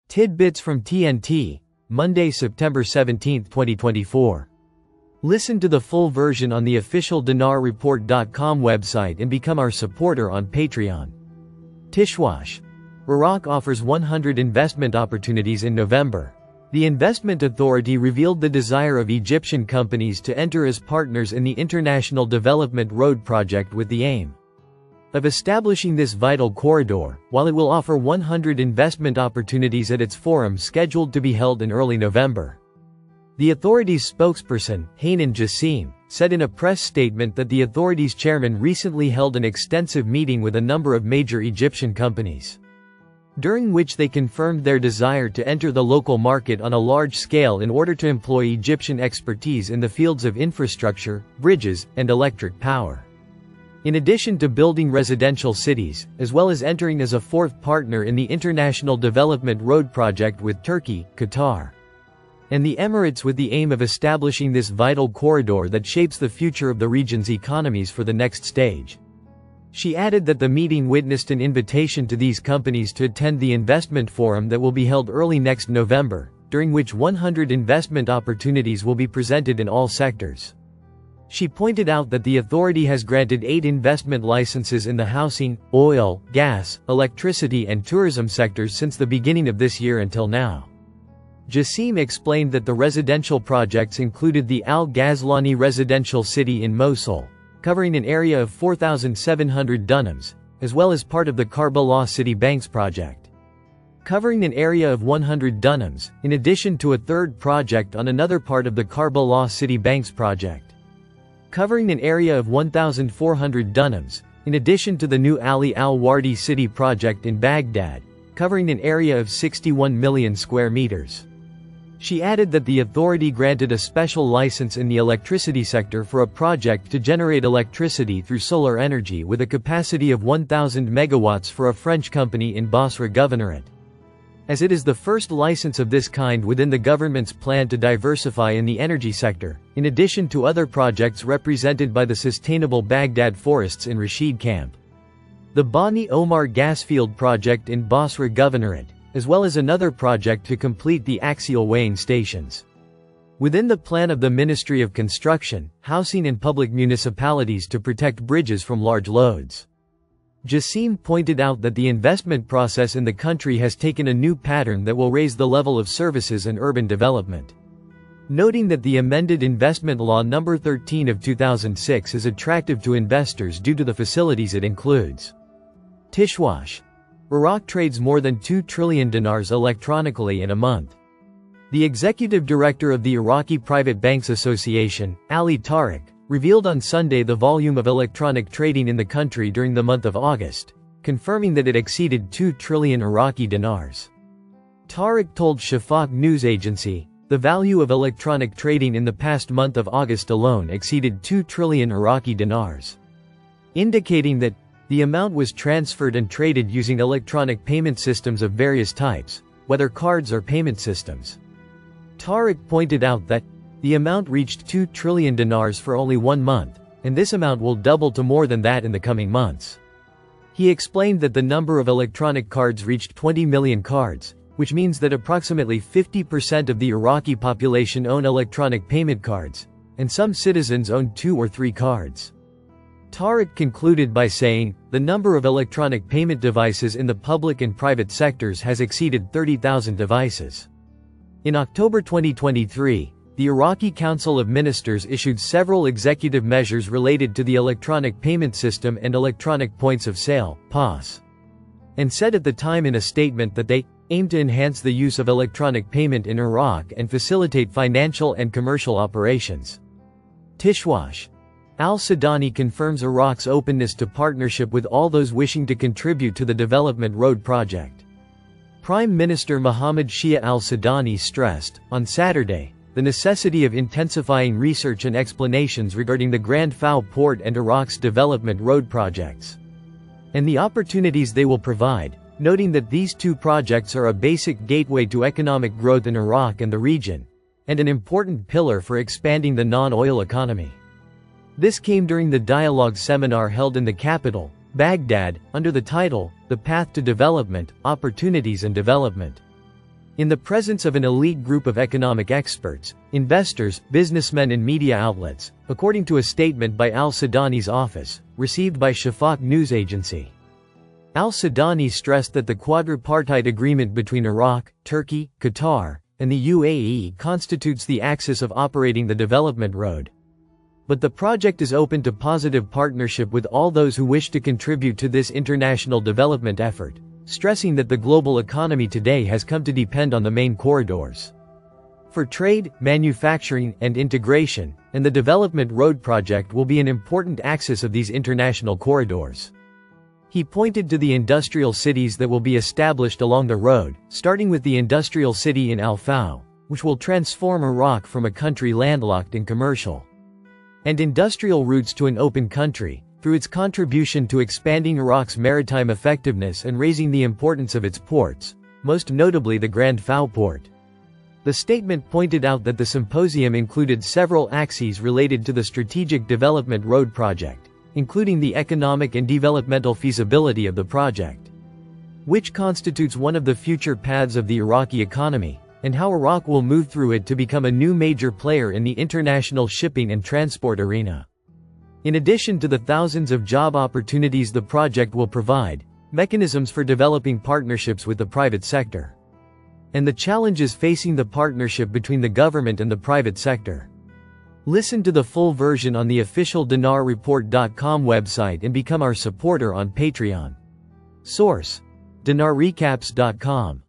Tidbits from TNT, Monday, September 17, 2024. Listen to the full version on the official dinarreport.com website and become our supporter on Patreon. Tishwash. Iraq offers 100 investment opportunities in November. The Investment Authority revealed the desire of Egyptian companies to enter as partners in the International Development Road project with the aim of establishing this vital corridor, while it will offer 100 investment opportunities at its forum scheduled to be held in early November. The authority's spokesperson, Hanan Jassim, said in a press statement that the authority's chairman recently held an extensive meeting with a number of major Egyptian companies, during which they confirmed their desire to enter the local market on a large scale in order to employ Egyptian expertise in the fields of infrastructure, bridges, and electric power. In addition to building residential cities, as well as entering as a fourth partner in the International Development Road project with Turkey, Qatar, and the Emirates with the aim of establishing this vital corridor that shapes the future of the region's economies for the next stage. She added that the meeting witnessed an invitation to these companies to attend the investment forum that will be held early next November, during which 100 investment opportunities will be presented in all sectors. She pointed out that the authority has granted 8 investment licenses in the housing, oil, gas, electricity and tourism sectors since the beginning of this year until now. Jassim explained that the residential projects included the Al-Ghazlani residential city in Mosul, covering an area of 4,700 dunams, as well as part of the Karbala City Banks project, covering an area of 100 dunams, in addition to a third project on another part of the Karbala City Banks project, covering an area of 1,400 dunams, in addition to the new Ali al-Wardi City project in Baghdad, covering an area of 61 million square meters. She added that the authority granted a special license in the electricity sector for a project to generate electricity through solar energy with a capacity of 1,000 megawatts for a French company in Basra Governorate, as it is the first license of this kind within the government's plan to diversify in the energy sector, in addition to other projects represented by the Sustainable Baghdad Forests in Rashid Camp, the Bani Omar Gasfield project in Basra Governorate, as well as another project to complete the axial weighing stations within the plan of the Ministry of Construction, Housing and Public Municipalities to protect bridges from large loads. Jassim pointed out that the investment process in the country has taken a new pattern that will raise the level of services and urban development, noting that the amended Investment Law No. 13 of 2006 is attractive to investors due to the facilities it includes. Tishwash. Iraq trades more than 2 trillion dinars electronically in a month. The executive director of the Iraqi Private Banks Association, Ali Tariq, revealed on Sunday the volume of electronic trading in the country during the month of August, confirming that it exceeded 2 trillion Iraqi dinars. Tariq told Shafaq news agency, the value of electronic trading in the past month of August alone exceeded 2 trillion Iraqi dinars, indicating that the amount was transferred and traded using electronic payment systems of various types, whether cards or payment systems. Tariq pointed out that the amount reached 2 trillion dinars for only 1 month, and this amount will double to more than that in the coming months. He explained that the number of electronic cards reached 20 million cards, which means that approximately 50% of the Iraqi population own electronic payment cards, and some citizens own 2 or 3 cards. Tariq concluded by saying, the number of electronic payment devices in the public and private sectors has exceeded 30,000 devices. In October 2023, the Iraqi Council of Ministers issued several executive measures related to the electronic payment system and electronic points of sale, POS, and said at the time in a statement that they aim to enhance the use of electronic payment in Iraq and facilitate financial and commercial operations. Tishwash. Al-Sudani confirms Iraq's openness to partnership with all those wishing to contribute to the Development Road project. Prime Minister Mohammed Shia al-Sudani stressed, on Saturday, the necessity of intensifying research and explanations regarding the Grand Fao port and Iraq's Development Road projects, and the opportunities they will provide, noting that these 2 projects are a basic gateway to economic growth in Iraq and the region, and an important pillar for expanding the non-oil economy. This came during the dialogue seminar held in the capital, Baghdad, under the title, The Path to Development, Opportunities and Development. In the presence of an elite group of economic experts, investors, businessmen and media outlets, according to a statement by al-Sudani's office, received by Shafaq news agency. Al-Sudani stressed that the quadripartite agreement between Iraq, Turkey, Qatar, and the UAE constitutes the axis of operating the development road. But the project is open to positive partnership with all those who wish to contribute to this international development effort, stressing that the global economy today has come to depend on the main corridors for trade, manufacturing, and integration, and the development road project will be an important axis of these international corridors. He pointed to the industrial cities that will be established along the road, starting with the industrial city in Al-Fao, which will transform Iraq from a country landlocked in commercial and industrial routes to an open country, through its contribution to expanding Iraq's maritime effectiveness and raising the importance of its ports, most notably the Grand Fao port. The statement pointed out that the symposium included several axes related to the Strategic Development Road project, including the economic and developmental feasibility of the project, which constitutes one of the future paths of the Iraqi economy, and how Iraq will move through it to become a new major player in the international shipping and transport arena. In addition to the thousands of job opportunities the project will provide, mechanisms for developing partnerships with the private sector, and the challenges facing the partnership between the government and the private sector. Listen to the full version on the official dinarreport.com website and become our supporter on Patreon. Source: dinarrecaps.com